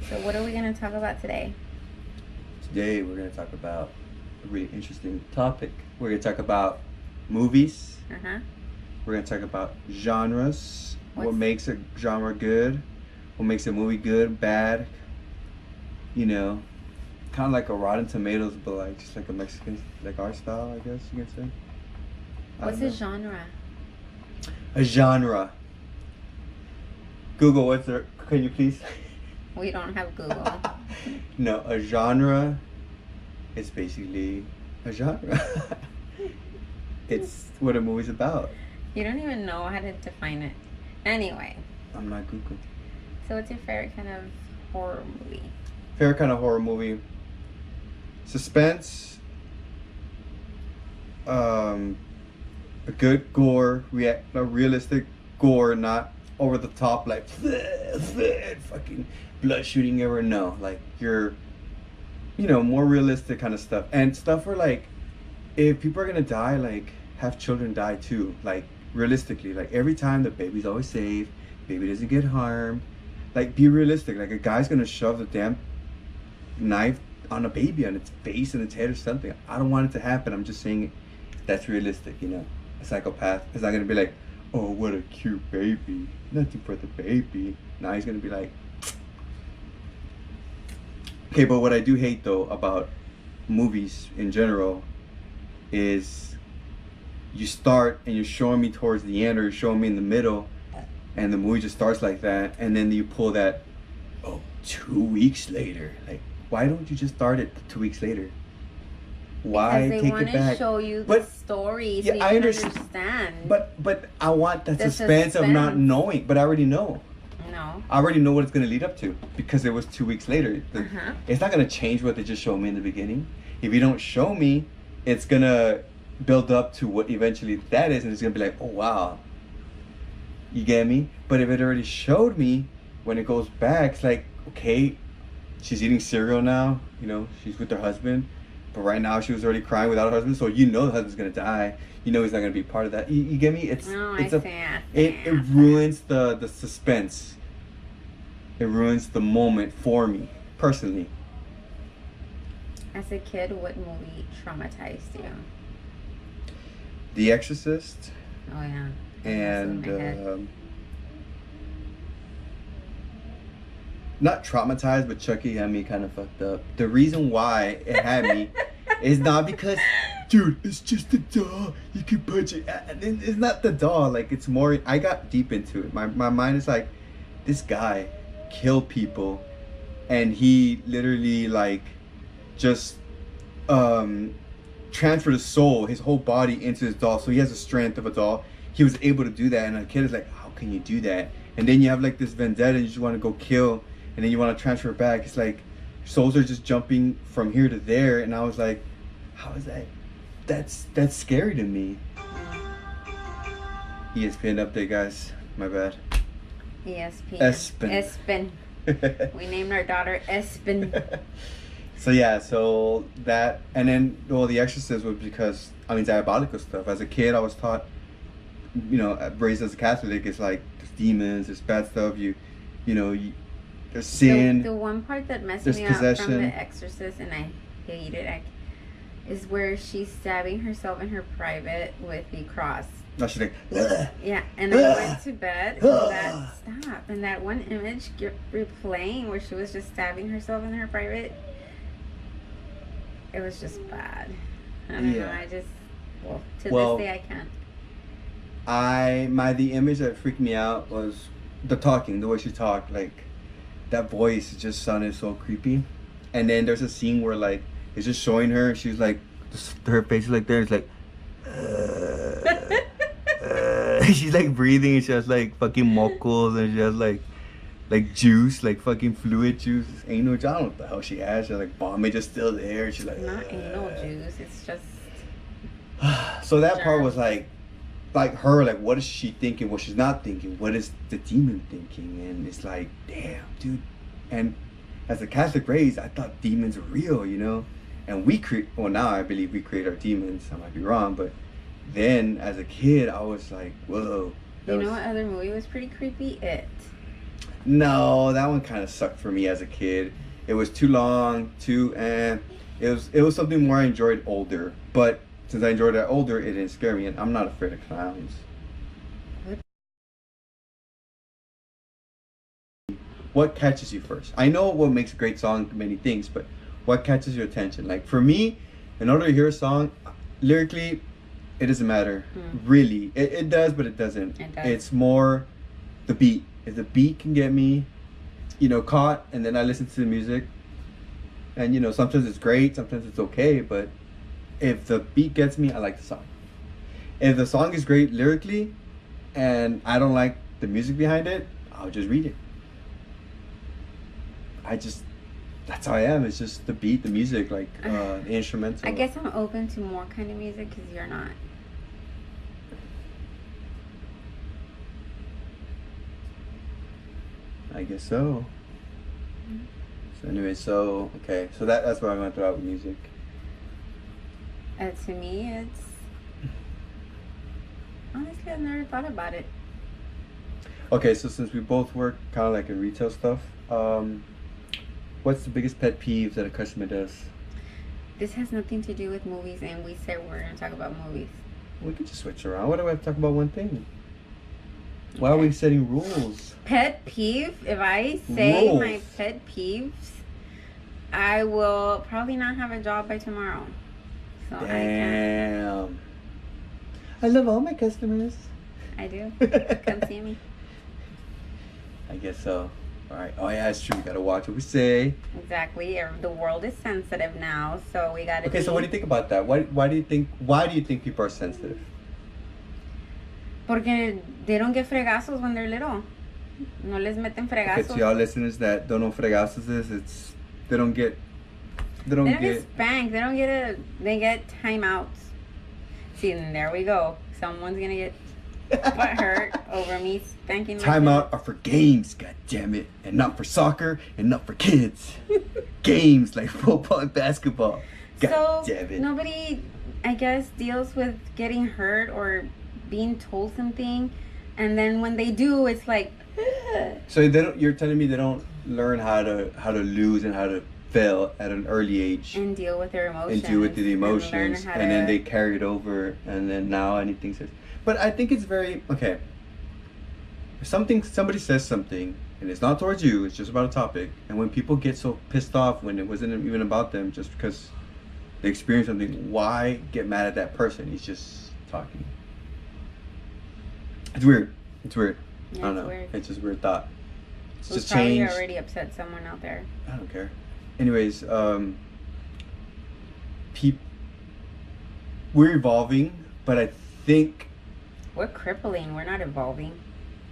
So what are we going to talk about today? Today we're going to talk about a really interesting topic. We're going to talk about movies. Uh-huh. We're going to talk about genres. What What's- makes a genre good? What makes a movie good, bad? You know, kind of like a Rotten Tomatoes, but like just like a Mexican, like our style, I guess you can say. I What's don't a know. genre? A genre. Google, what's there? Can you please? We don't have Google. No, a genre is basically a genre. It's what a movie's about. You don't even know how to define it. Anyway, I'm not Google. so what's your favorite kind of horror movie? Favorite kind of horror movie? Suspense. A good gore, a realistic gore, not over the top like fucking blood shooting ever. No, like more realistic kind of stuff, and stuff where like if people are gonna die, like have children die too, like realistically, like every time the baby's always safe, baby doesn't get harmed, like be realistic, like a guy's gonna shove the damn knife on a baby on its face and its head or something. I don't want it to happen. I'm just saying that's realistic, a psychopath is not gonna be like, oh, what a cute baby, nothing for the baby. Now he's gonna be like, okay. But what I do hate though about movies in general is you start and you're showing me towards the end, or you're showing me in the middle, and the movie just starts like that, and then you pull that, 2 weeks later. Like, why don't you just start it 2 weeks later? Why Because they take want it to back? show you the But- story so yeah, you I can understand. understand. But I want that The suspense of not suspense. knowing. But I already know. No. I already know what it's gonna lead up to because it was 2 weeks later. Uh-huh. It's not gonna change what they just showed me in the beginning. If you don't show me, it's gonna build up to what eventually that is, and it's gonna be like, oh wow. You get me? But if it already showed me, when it goes back, it's like, okay, she's eating cereal now. She's with her husband. But right now she was already crying without her husband, so the husband's gonna die. He's not gonna be part of that. You get me? It's it ruins the suspense. It ruins the moment for me personally. As a kid, what movie traumatized you? The Exorcist Oh yeah. and That's in my head. Not traumatized, but Chucky had me kind of fucked up. The reason why it had me is not because, dude, it's just a doll. You can punch it. It's not the doll. Like, it's more. I got deep into it. My mind is like, this guy killed people, and he literally like just transferred his soul, his whole body into his doll. So he has the strength of a doll. He was able to do that, and a kid is like, how can you do that? And then you have like this vendetta. You just want to go kill. And then you want to transfer it back. It's like souls are just jumping from here to there, and I was like, how is that? That's scary to me. ESPN update, guys. My bad. ESPN. Espen. Espen. We named our daughter Espen. So that, and then The Exorcist was because diabolical stuff. As a kid, I was taught, raised as a Catholic, it's like there's demons, there's bad stuff. There's sin. The one part that messed There's me up from possession. The Exorcist, and I hate it, is where she's stabbing herself in her private with the cross. No, she's like, "Ugh." Yeah, and I went to bed, and that one image replaying where she was just stabbing herself in her private, it was just bad. I don't know, I just, to this day I can't. The image that freaked me out was the talking, the way she talked, like that voice just sounded so creepy. And then there's a scene where like it's just showing her, and she's like, her face is like there, it's like, she's like breathing, and she has like fucking mocos, and she has like juice, like fucking fluid juice, anal juice. I don't know what the hell she has. She's like vomit just still there. She's like, Not anal juice, it's just. So that part was like her, like what is she thinking, what she's not thinking, what is the demon thinking? And it's like, damn, dude. And as a Catholic raised, I thought demons were real, and now I believe we create our demons. I might be wrong, but then as a kid I was like, whoa. You know what other movie was pretty creepy? It. No, that one kind of sucked for me as a kid. It was too long, it was something more I enjoyed older. But since I enjoyed it older, it didn't scare me, and I'm not afraid of clowns. What catches you first? I know what makes a great song, many things, but what catches your attention? Like for me, in order to hear a song, lyrically, it doesn't matter. Really, it does, but it doesn't. It does. It's more the beat. If the beat can get me, caught, and then I listen to the music, and sometimes it's great, sometimes it's okay, but if the beat gets me, I like the song. If the song is great lyrically, and I don't like the music behind it, I'll just read it. That's how I am. It's just the beat, the music, like the instrumental. I guess I'm open to more kind of music because you're not. I guess so. So anyway, okay, so that's what I'm gonna throw out with music. To me, it's honestly I've never thought about it. Okay, so since we both work kind of like in retail stuff, what's the biggest pet peeve that a customer does? This has nothing to do with movies, and we said we're gonna talk about movies. We could just switch around. Why do we have to talk about one thing? Why are we setting rules? Pet peeve? If I say Rules. my pet peeves, I will probably not have a job by tomorrow. So I can't. Damn. I love all my customers. I do. Come see me. I guess so. All right. Oh yeah, it's true. We gotta watch what we say. Exactly. The world is sensitive now, so we gotta. Okay, so what do you think about that? Why do you think people are sensitive? Porque they don't get fregazos when they're little. No les meten Okay, fregazos. to y'all listeners that don't know what fregazos is, they don't get They don't get spanked. They get timeouts. See, and there we go. Someone's gonna get butt hurt over me spanking my timeout are for games, god damn it, and not for soccer and not for kids. Games like football and basketball. God So damn it. nobody, I guess, deals with getting hurt or being told something, and then when they do, it's like. So you're telling me they don't learn how to lose and how to fail at an early age And deal with their emotions. and deal with the and learn emotions, how and then to- they carry it over, and then now anything says. But I think it's very okay. If somebody says something and it's not towards you, it's just about a topic, and when people get so pissed off when it wasn't even about them, just because they experienced something, why get mad at that person? He's just talking. It's weird. Yeah, I don't it's know. weird. It's just a weird thought. It's We've just probably change. already upset someone out there. I don't care. Anyways, we're evolving, but I think We're crippling. We're not evolving.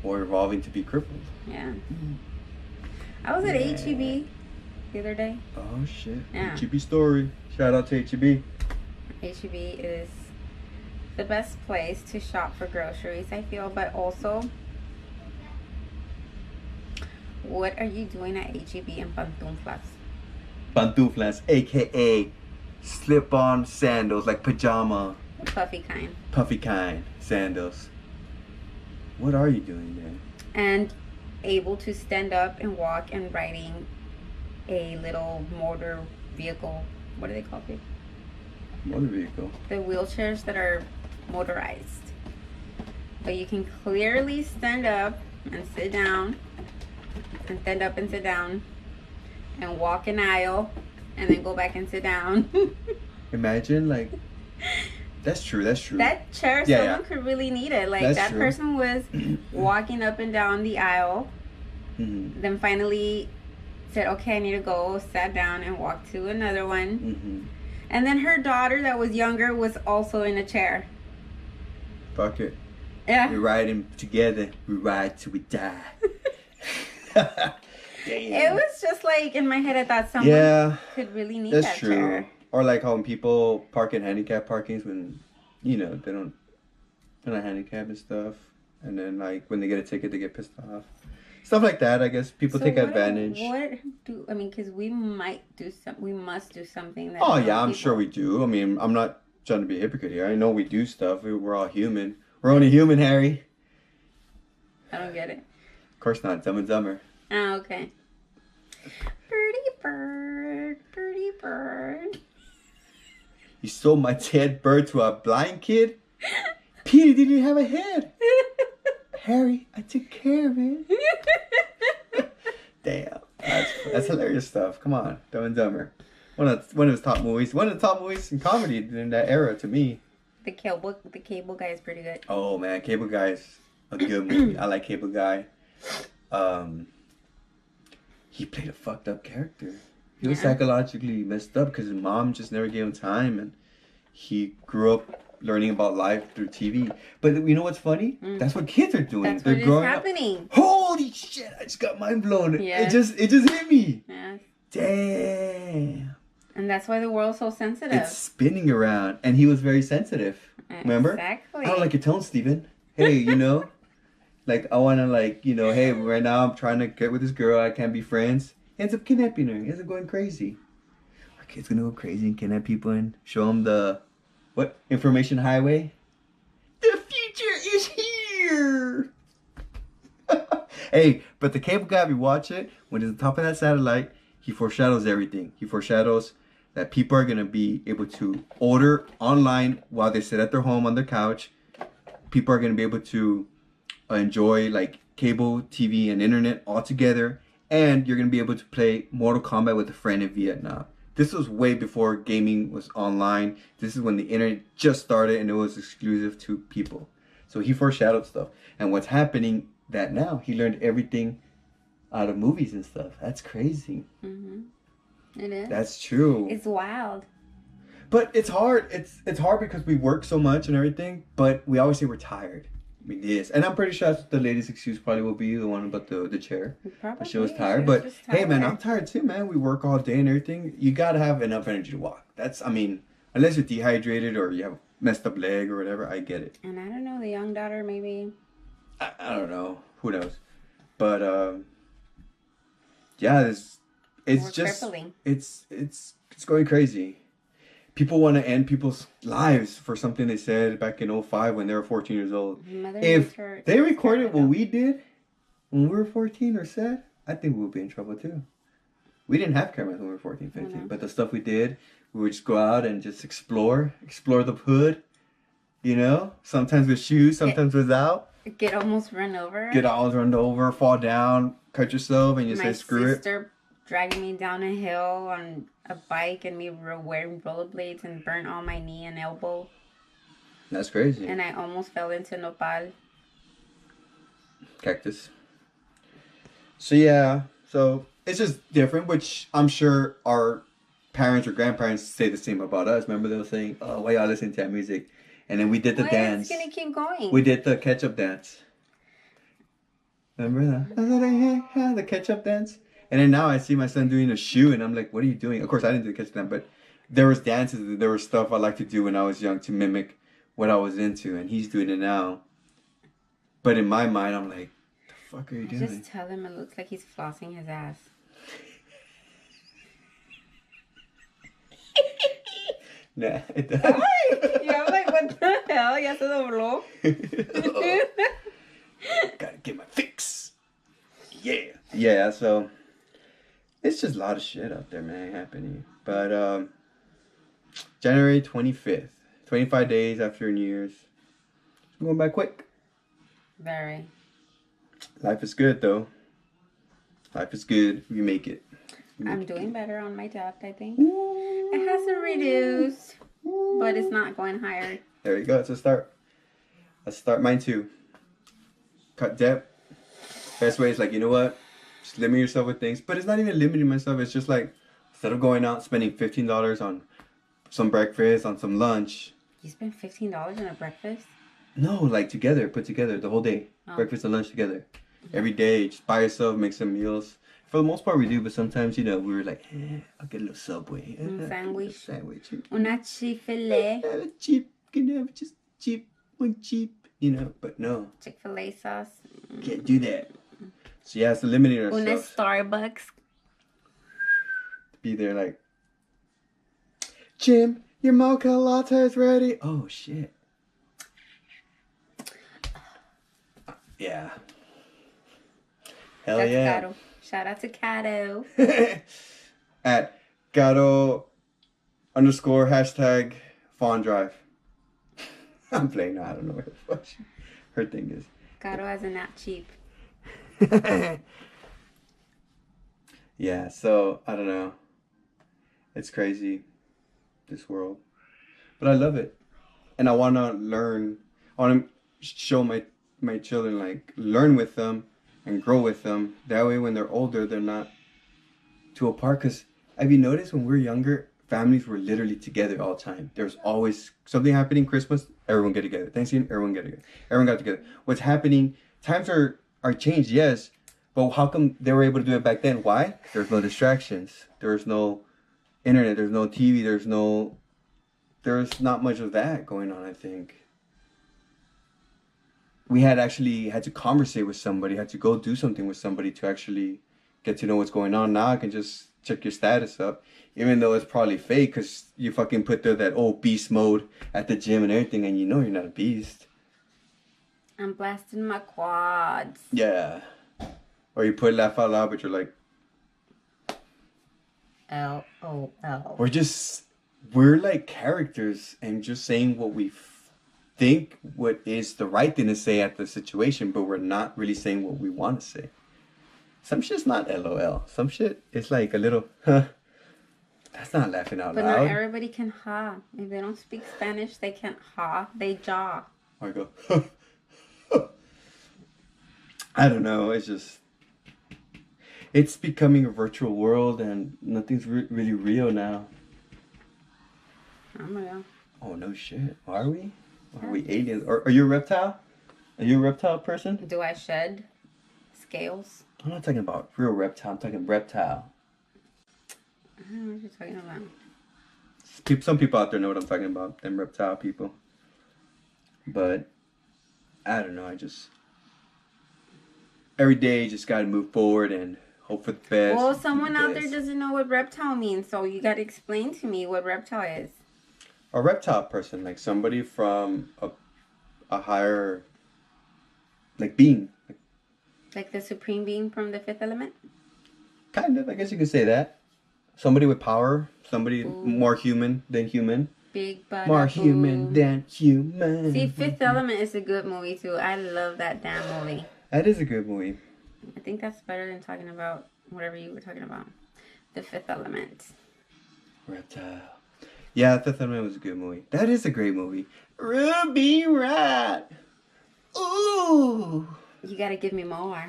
we're evolving to be crippled. Yeah. I was at Yeah. HEB the other day. Oh shit. Yeah. HEB story. Shout out to HEB. HEB is the best place to shop for groceries, I feel, but also, what are you doing at HEB in Pantuflas? Pantuflas, aka slip-on sandals, like pajama, Puffy kind. puffy kind sandals. What are you doing there? And able to stand up and walk and riding a little motor vehicle. What do they call it? Motor vehicle. The wheelchairs that are motorized. But you can clearly stand up and sit down, and stand up and sit down, and walk an aisle, and then go back and sit down. Imagine, like, that's true. That chair, Yeah, someone yeah. could really need it. Like, That's that true. person was walking up and down the aisle, Mm-hmm. then finally said, okay, I need to go, sat down and walked to another one. Mm-hmm. And then her daughter that was younger was also in a chair. Fuck it. Yeah. We're riding together. We ride till we die. Damn. It was just like, in my head, I thought someone Yeah, could really need that's that true. chair. Or like how when people park in handicap parkings when, they're not handicapped and stuff. And then like when they get a ticket, they get pissed off. Stuff like that, I guess. People So take what- advantage. Because we must do something that. Oh some yeah, I'm sure we people- do. I mean, I'm not trying to be a hypocrite here. I know we do stuff. We're all human. We're only human, Harry. I don't get it. Of course not. Dumb and Dumber. Oh, okay. Birdie bird, birdie bird. You sold my dead bird to a blind kid? Petey didn't even have a head. Harry, I took care of it. Damn. That's hilarious stuff. Come on. Dumb and Dumber. One of his top movies. One of the top movies in comedy in that era to me. The cable guy is pretty good. Oh man, Cable Guy's a good movie. I like Cable Guy. He played a fucked up character. He was psychologically messed up because his mom just never gave him time, and he grew up learning about life through TV. But you know what's funny? That's what kids are doing. That's They're what is growing happening. up. Holy shit! I just got mind blown. Yeah. It just hit me. Yeah. Damn. And that's why the world's so sensitive. It's spinning around, and he was very sensitive. Remember? Exactly. I don't like your tone, Steven. Hey, like I want to hey, right now I'm trying to get with this girl. I can't be friends. Ends up kidnapping her. Ends up going crazy. Our kid's gonna go crazy and kidnap people and show them the information highway. The future is here. Hey, but the Cable Guy, if you watch it, when he's on top of that satellite, he foreshadows everything. He foreshadows that people are gonna be able to order online while they sit at their home on their couch. People are gonna be able to enjoy like cable TV and internet all together, and you're gonna be able to play Mortal Kombat with a friend in Vietnam. This was way before gaming was online. This is when the internet just started and it was exclusive to people. So he foreshadowed stuff. And what's happening that now, he learned everything out of movies and stuff. That's crazy. Mm-hmm. It is. That's true. It's wild. But it's hard. It's hard because we work so much and everything, but we always say we're tired. I mean, yes. And I'm pretty sure that's the lady's excuse probably will be the one about the chair. Probably. She was tired. But hey, man, I'm tired too, man. We work all day and everything. You got to have enough energy to walk. Unless you're dehydrated or you have a messed up leg or whatever, I get it. And I don't know, the young daughter maybe. I don't know. Who knows? But, yeah, it's just, crippling. It's going crazy. People want to end people's lives for something they said back in 2005 when they were 14 years old. If they recorded what we did when we were 14 or said, I think we would be in trouble too. We didn't have cameras when we were 14, 15. But the stuff we did, we would just go out and just explore the hood, sometimes with shoes, sometimes without. Get almost run over. Get almost run over, fall down, cut yourself, and you say screw it. My sister dragging me down a hill on a bike and me wearing rollerblades and burnt all my knee and elbow. That's crazy. And I almost fell into nopal. Cactus. So yeah, it's just different, which I'm sure our parents or grandparents say the same about us. Remember they were saying, "Oh, why y'all listening to that music?" And then we did the dance. It's gonna keep going. We did the ketchup dance. Remember that? The ketchup dance. And then now I see my son doing a shoe, and I'm like, "What are you doing?" Of course, I didn't do the ketchup dance, but there was dances, there was stuff I liked to do when I was young to mimic what I was into, and he's doing it now. But in my mind, I'm like, "The fuck are you doing?" Just tell him it looks like he's flossing his ass. Nah, it does. Yeah, I'm like, what the hell? Ya se dobló. Gotta get my fix. Yeah. Yeah, so it's just a lot of shit out there, man, happening. But January 25th, 25 days after New Year's. It's going by quick. Very. Life is good, though. Life is good. We make it. I'm doing better on my debt, I think. It hasn't reduced, but it's not going higher. There you go. It's a start. Let's start mine too. Cut debt. Best way is like, you know what? Just limit yourself with things. But it's not even limiting myself. It's just like, instead of going out spending $15 on some breakfast, on some lunch. You spend $15 on a breakfast? No, like put together the whole day. Oh. Breakfast and lunch together. Every day, just by yourself, make some meals. For the most part, we do, but sometimes, we were like, I'll get a little Subway. Un sandwich. Sandwich. Una Chick-fil-A. Just cheap, but no. Chick-fil-A sauce. Can't do that. So yeah, it's limiting ourselves. Una Starbucks. Be there like, Jim, your mocha latte is ready. Oh, shit. Yeah. Hell That's yeah. caro. Shout out to Cato. At Gato _ hashtag Fawn Drive. I'm playing now. I don't know what the fuck her thing is. Cato as in not cheap. Yeah, so I don't know. It's crazy, this world. But I love it. And I want to learn. I want to show my children, like, learn with them and grow with them. That way when they're older, they're not too apart. Because have you noticed when we were younger, families were literally together all the time. There's always something happening. Christmas, everyone get together. Thanksgiving, everyone get together. Everyone got together. What's happening? Times are changed, yes. But how come they were able to do it back then? Why? There's no distractions. There's no internet. There's no TV. There's not much of that going on, I think. We had to conversate with somebody, had to go do something with somebody to actually get to know what's going on. Now I can just check your status up, even though it's probably fake, because you fucking put there that beast mode at the gym and everything, and you know you're not a beast. I'm blasting my quads. Yeah. Or you put laugh out loud, but you're like, LOL. We're like characters and just saying what we think what is the right thing to say at the situation, but we're not really saying what we want to say. Some shit's not LOL. Some shit is like a little, that's not laughing out loud. But not everybody can ha. If they don't speak Spanish, they can't ha. They jaw. I go, I don't know. It's becoming a virtual world and nothing's really real now. I'm real. Oh, no shit. Are we? Are we aliens? Are you a reptile? Are you a reptile person? Do I shed scales? I'm not talking about real reptile. I'm talking reptile. I don't know what you're talking about. Some people out there know what I'm talking about. Them reptile people. But I don't know. Every day you just gotta move forward and hope for the best. Well, someone out there doesn't know what reptile means, so you gotta explain to me what reptile is. A reptile person, like somebody from a higher, like, being. Like the supreme being from the fifth element? Kind of, I guess you could say that. Somebody with power, somebody more human than human. Big bada More boom. human than human. See, Fifth Element is a good movie too. I love that damn movie. That is a good movie. I think that's better than talking about whatever you were talking about. The Fifth Element. Reptile. Yeah, Fifth Element was a good movie. That is a great movie. Ruby Rat. Ooh. You gotta give me more.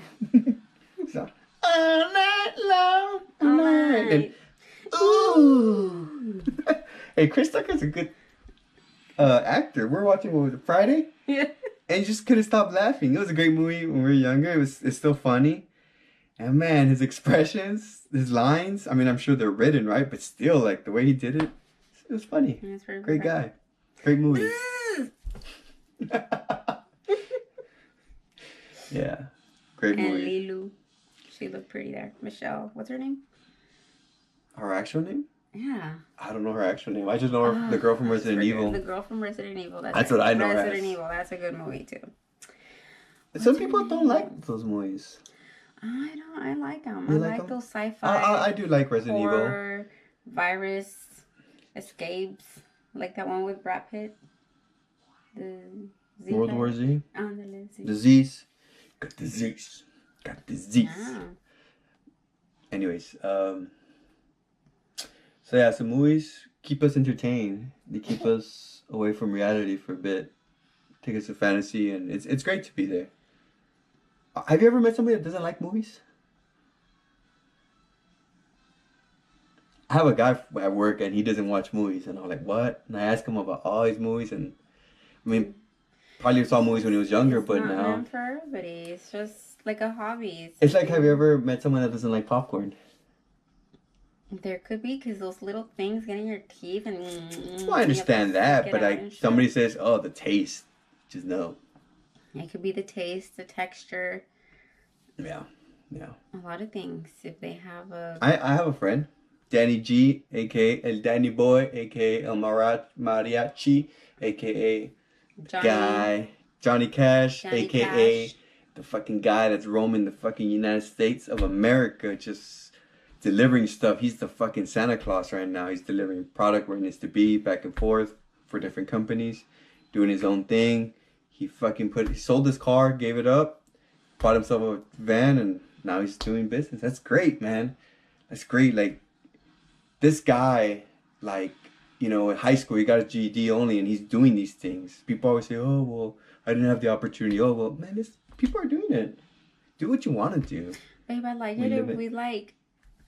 So, all night long. All night. Ooh. Hey, Chris Tucker's a good actor. We're watching, what was it, Friday? Yeah. And you just couldn't stop laughing. It was a great movie when we were younger. It's still funny. And man, his expressions, his lines, I mean, I'm sure they're written, right? But still, like, the way he did it was funny. Great guy. Great movie. Yeah. Great movie. And Lilu. She looked pretty there. Michelle. What's her name? Her actual name? Yeah. I don't know her actual name. I just know her, the girl from Resident Evil. The girl from Resident Evil. That's what I know her as. Resident Evil. That's a good movie too. Some people don't like those movies. I don't. I like them. You I like like them? those sci-fi. I do like Resident horror, virus, escapes. Like that one with Brad Pitt. The Z World War Z. Disease. Got disease. Yeah. Anyways, so yeah, so movies keep us entertained. They keep us away from reality for a bit. Take us to fantasy, and it's great to be there. Have you ever met somebody that doesn't like movies? I have a guy at work, and he doesn't watch movies, and I'm like, what? And I ask him about all these movies, and I mean, probably saw movies when he was younger, but now. It's not meant for everybody. It's just like a hobby. It's like, have you ever met someone that doesn't like popcorn? There could be, because those little things get in your teeth and. Well, I understand that, but like somebody says, "Oh, the taste," just no. It could be the taste, the texture. Yeah. A lot of things. If they have a. I have a friend, Danny G, aka El Danny Boy, aka El Mariachi, aka Johnny Cash, aka the fucking guy that's roaming the fucking United States of America, just delivering stuff. He's the fucking Santa Claus right now. He's delivering product where it needs to be, back and forth for different companies, doing his own thing. He sold his car, gave it up, bought himself a van, and now he's doing business. That's great, man. That's great. Like, this guy, like, you know, in high school, he got a GED only, and he's doing these things. People always say, oh, well, I didn't have the opportunity. Oh, well, man, people are doing it. Do what you want to do. Babe, I like it. We like,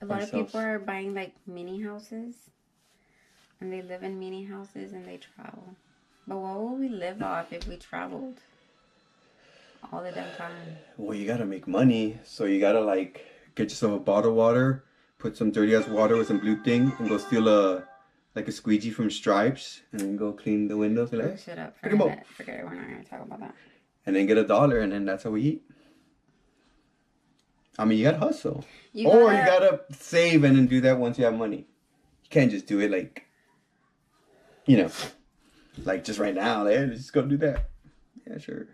a lot of people are buying, like, mini houses. And they live in mini houses and they travel. But what would we live off if we traveled all the damn time? Well, you got to make money. So you got to, like, get yourself a bottle of water, put some dirty-ass water with some blue thing, and go steal a squeegee from Stripes, and then go clean the windows. And like, shut up. Forget it. We're not going to talk about that. And then get $1, and then that's how we eat. I mean, you got to hustle. You got to save and then do that once you have money. You can't just do it like, you know, like just right now. Like, let's just go do that. Yeah, sure.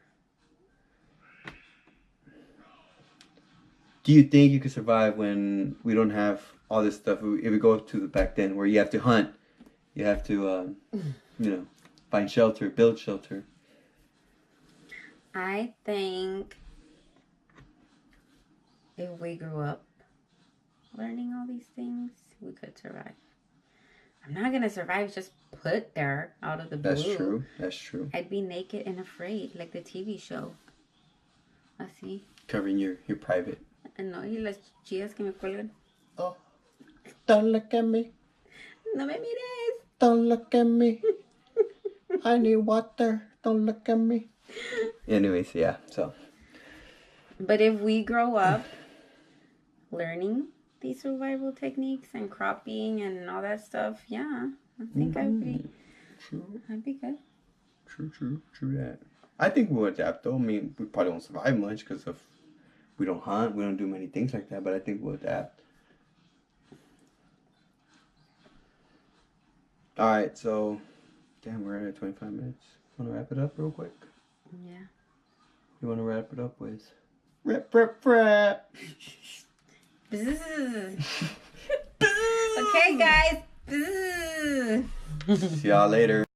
Do you think you could survive when we don't have all this stuff? If we go to the back then where you have to hunt, you have to, you know, find shelter, build shelter. I think if we grew up learning all these things, we could survive. I'm not going to survive just put there out of the blue. That's true. That's true. I'd be naked and afraid, like the TV show. Así. Covering your private. No, y las chicas que me cuelgan. Oh, don't look at me. No me mires. Don't look at me. I need water. Don't look at me. Anyways, yeah, so. But if we grow up learning these survival techniques and cropping and all that stuff, yeah, I think I'd be good. True that. I think we'll adapt though. I mean, we probably won't survive much because of we don't hunt, we don't do many things like that, but I think we'll adapt. Alright, so damn, we're at 25 minutes. Wanna wrap it up real quick? Yeah. You wanna wrap it up with rap. Okay, guys. See y'all later.